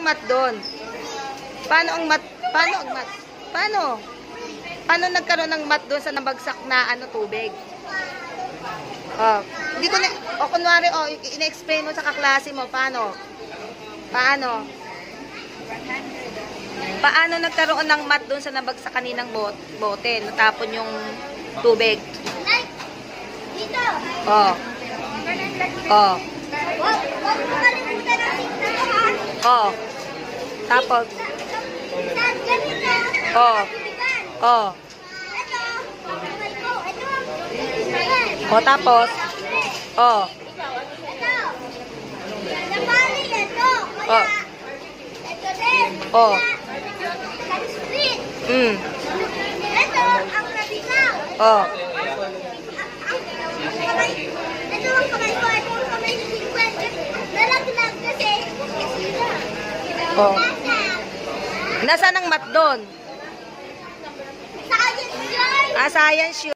ang mat doon? Paano ang mat? Paano ang mat? Paano? Paano nagkaroon ng mat doon sa nabagsak na tubig? Oh, hindi ko na, kunwari, ina-explain mo sa kaklase mo, paano? Paano? Paano nagkaroon ng mat doon sa nabagsak kaninang bote? Natapon yung tubig. Dito. Oh. Oh. Huwag mo kalimutan ang tingnan mo, ha? Oh. Tapos. Saan ganito? Oh. Oh. Ito. Kamay ko. Ito. Ayan. Oh, tapos. Oh. Ito. Napali ito. Oh. Ito din. Oh. Split. Ito ang nabitaw. Oh. Ito ang kamay ko. Ito ang kamay ni Quinn. Nalaglag kasi. Oh. Nasaan ang mat doon? Science yun. Science yun.